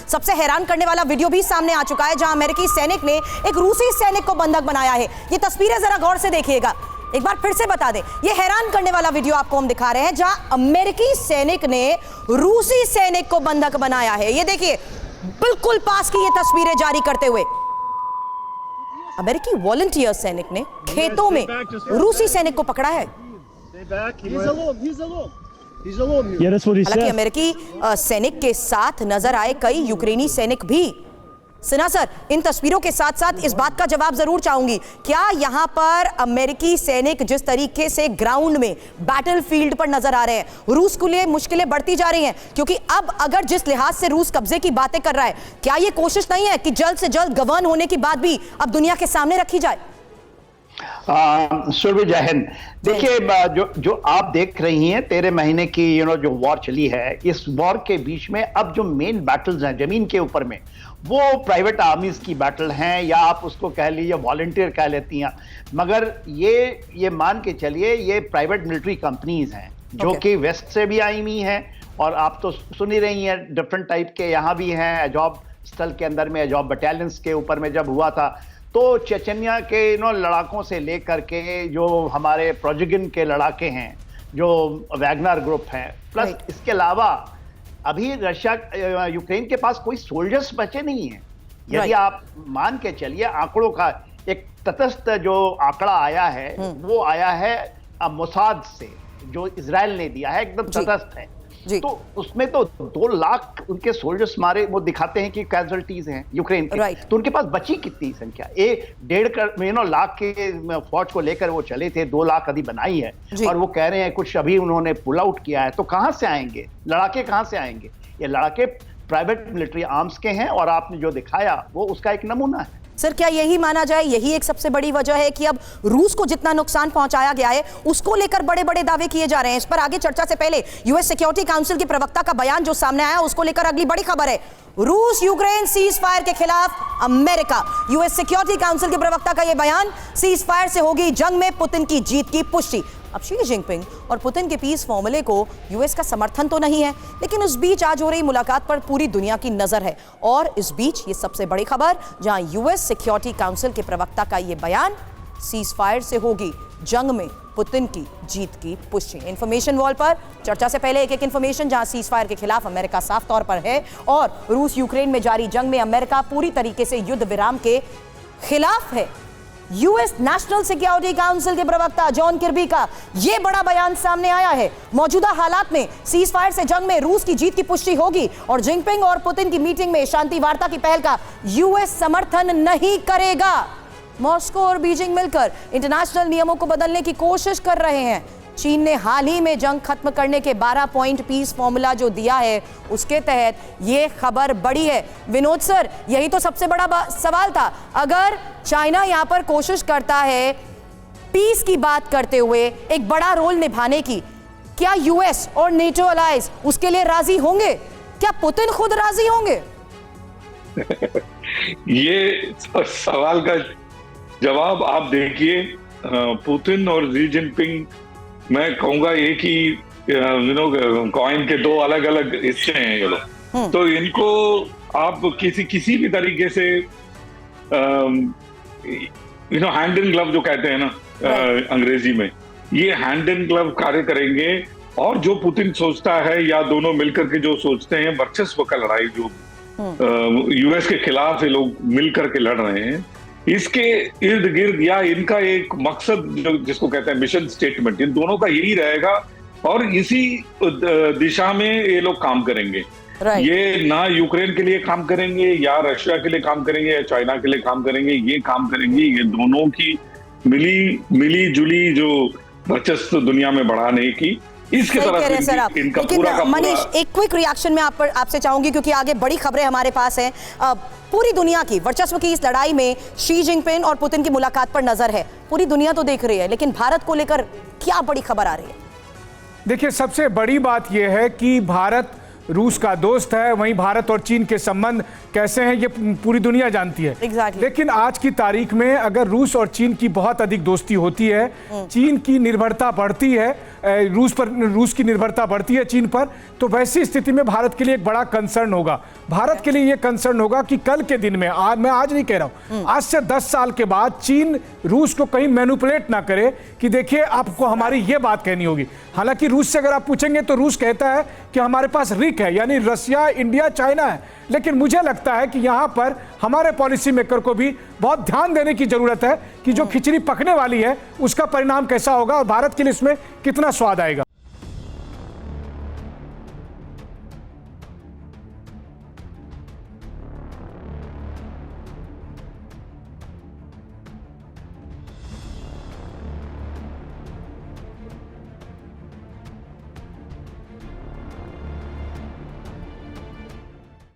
सबसे हैरान करने वाला वीडियो भी सामने आ चुका है, जहां अमेरिकी सैनिक ने एक रूसी सैनिक को बंधक बनाया है। ये तस्वीरें जरा गौर से देखिएगा, एक बार फिर से बता दें, ये हैरान करने वाला वीडियो आपको हम दिखा रहे हैं, जहां अमेरिकी सैनिक ने रूसी सैनिक को बंधक बनाया है। ये देखिए, बिल्कुल पास की ये तस्वीरें जारी करते हुए अमेरिकी वॉलंटियर सैनिक ने खेतों में रूसी सैनिक को पकड़ा है। हालांकि अमेरिकी सैनिक के साथ नजर आए कई यूक्रेनी सैनिक भी। सिन्हा सर, इन तस्वीरों के साथ साथ इस बात का जवाब जरूर चाहूंगी, क्या यहां पर अमेरिकी सैनिक जिस तरीके से ग्राउंड में बैटलफील्ड पर नजर आ रहे हैं, रूस के लिए मुश्किलें बढ़ती जा रही हैं? क्योंकि अब अगर जिस लिहाज से रूस कब्जे की बातें कर रहा है, क्या यह कोशिश नहीं है कि जल्द से जल्द गवर्न होने की बात भी अब दुनिया के सामने रखी जाए? सुरभि, जय हिंद। देखिए, जो आप देख रही हैं 13 महीने की जो वॉर चली है, इस वॉर के बीच में अब जो मेन बैटल्स हैं जमीन के ऊपर में, वो प्राइवेट आर्मीज की बैटल हैं, या आप उसको कह लीजिए वॉलंटियर कह लेती हैं, मगर ये मान के चलिए ये प्राइवेट मिलिट्री कंपनीज हैं जो कि वेस्ट से भी आई हुई हैं, और आप तो सुन ही रही हैं डिफरेंट टाइप के यहाँ भी हैं। अजॉब स्थल के अंदर में अजॉब बटालियंस के ऊपर में जब हुआ था, तो चेचनिया के लड़ाकों से लेकर के जो हमारे प्रोजिगिन के लड़ाके हैं, जो वैगनर ग्रुप हैं, प्लस इसके अलावा अभी रशिया यूक्रेन के पास कोई सोल्जर्स बचे नहीं हैं। यदि आप मान के चलिए, आंकड़ों का एक तटस्थ जो आंकड़ा आया है, वो आया है मोसाद से, जो इजराइल ने दिया है, एकदम तटस्थ है। तो उसमें तो 2 लाख उनके सोल्जर्स मारे, वो दिखाते हैं कि कैजुअल्टीज हैं यूक्रेन की। तो उनके पास बची कितनी संख्या? 1.5 लाख के फौज को लेकर वो चले थे, 2 लाख अभी बनाई है, और वो कह रहे हैं कुछ अभी उन्होंने पुल आउट किया है। तो कहां से आएंगे लड़ाके, कहां से आएंगे? ये लड़ाके प्राइवेट मिलिट्री आर्म्स के हैं, और आपने जो दिखाया वो उसका एक नमूना है। सर, क्या यही माना जाए, यही एक सबसे बड़ी वजह है कि अब रूस को जितना नुकसान पहुंचाया गया है, उसको लेकर बड़े बड़े दावे किए जा रहे हैं? इस पर आगे चर्चा से पहले यूएस सिक्योरिटी काउंसिल के प्रवक्ता का बयान जो सामने आया, उसको लेकर अगली बड़ी खबर है। रूस यूक्रेन सीज फायर के खिलाफ अमेरिका। यूएस सिक्योरिटी काउंसिल के प्रवक्ता का यह बयान, सीज फायर से होगी जंग में पुतिन की जीत की पुष्टि। अब शी जिनपिंग और पुतिन के पीस फॉर्मूले को यूएस का समर्थन तो नहीं है, लेकिन इस बीच आज हो रही मुलाकात पर पूरी दुनिया की नजर है। और इस बीच ये सबसे बड़ी खबर, जहां यूएस सिक्योरिटी काउंसिल के प्रवक्ता का यह बयान, सीज फायर से होगी जंग में पुतिन की जीत की पुष्टि। इंफॉर्मेशन वॉल पर चर्चा से पहले एक इंफॉर्मेशन, जहां सीज फायर के खिलाफ अमेरिका साफ तौर पर है, और रूस यूक्रेन में जारी जंग में अमेरिका पूरी तरीके से युद्ध विराम के खिलाफ है। यूएस नेशनल सिक्योरिटी काउंसिल के प्रवक्ता जॉन किर्बी का यह बड़ा बयान सामने आया है। मौजूदा हालात में सीज फायर से जंग में रूस की जीत की पुष्टि होगी, और जिनपिंग और पुतिन की मीटिंग में शांति वार्ता की पहल का यूएस समर्थन नहीं करेगा। मॉस्को और बीजिंग मिलकर इंटरनेशनल नियमों को बदलने की कोशिश कर रहे हैं। चीन ने हाल ही में जंग खत्म करने के 12 पॉइंट पीस फॉर्मूला जो दिया है, उसके तहत यह खबर बड़ी है। विनोद सर, यही तो सबसे बड़ा सवाल था। अगर चाइना यहां पर कोशिश करता है पीस की बात करते हुए एक बड़ा रोल निभाने की, क्या यूएस और नेटो अलायंस उसके लिए राजी होंगे? क्या पुतिन खुद राजी होंगे? ये सवाल का जवाब आप देखिए, पुतिन और शी जिनपिंग, मैं कहूंगा एक ही कॉइन के 2 अलग अलग हिस्से हैं ये लोग। तो इनको आप किसी भी तरीके से हैंड इन ग्लव जो कहते हैं ना अंग्रेजी में, ये हैंड इन ग्लव कार्य करेंगे। और जो पुतिन सोचता है, या दोनों मिलकर के जो सोचते हैं, वर्चस्व का लड़ाई जो यूएस के खिलाफ ये लोग मिलकर के लड़ रहे हैं, इसके इर्द गिर्द, या इनका एक मकसद जिसको कहते हैं मिशन स्टेटमेंट, इन दोनों का यही रहेगा, और इसी दिशा में ये लोग काम करेंगे। ये ना यूक्रेन के लिए काम करेंगे, या रशिया के लिए काम करेंगे, या चाइना के लिए काम करेंगे। ये काम करेंगे ये दोनों की मिली जुली जो वर्चस्व दुनिया में बढ़ाने की, इसके तरफ इनका पूरा। मनीष, एक क्विक रिएक्शन में आपसे चाहूंगी, क्योंकि आगे बड़ी खबरें हमारे पास हैं। पूरी दुनिया की वर्चस्व की इस लड़ाई में शी जिनपिंग और पुतिन की मुलाकात पर नजर है, पूरी दुनिया तो देख रही है, लेकिन भारत को लेकर क्या बड़ी खबर आ रही है? देखिए, सबसे बड़ी बात यह है कि भारत रूस का दोस्त है। वहीं भारत और चीन के संबंध कैसे हैं ये पूरी दुनिया जानती है। लेकिन आज की तारीख में अगर रूस और चीन की बहुत अधिक दोस्ती होती है, चीन की निर्भरता बढ़ती है, रूस की निर्भरता बढ़ती है चीन पर, तो वैसी स्थिति में भारत के लिए एक बड़ा कंसर्न होगा। भारत के लिए ये कंसर्न होगा कि कल के दिन में, मैं आज नहीं कह रहा हूं, आज से 10 साल के बाद चीन रूस को कहीं मैनिपुलेट ना करे कि देखिए आपको हमारी ये बात कहनी होगी। हालांकि रूस से अगर आप पूछेंगे तो रूस कहता है कि हमारे पास रिक है, यानी रसिया, इंडिया, चाइना है। लेकिन मुझे लगता है कि यहां पर हमारे पॉलिसी मेकर को भी बहुत ध्यान देने की जरूरत है कि जो खिचड़ी पकने वाली है उसका परिणाम कैसा होगा और भारत के लिए इसमें कितना स्वाद आएगा।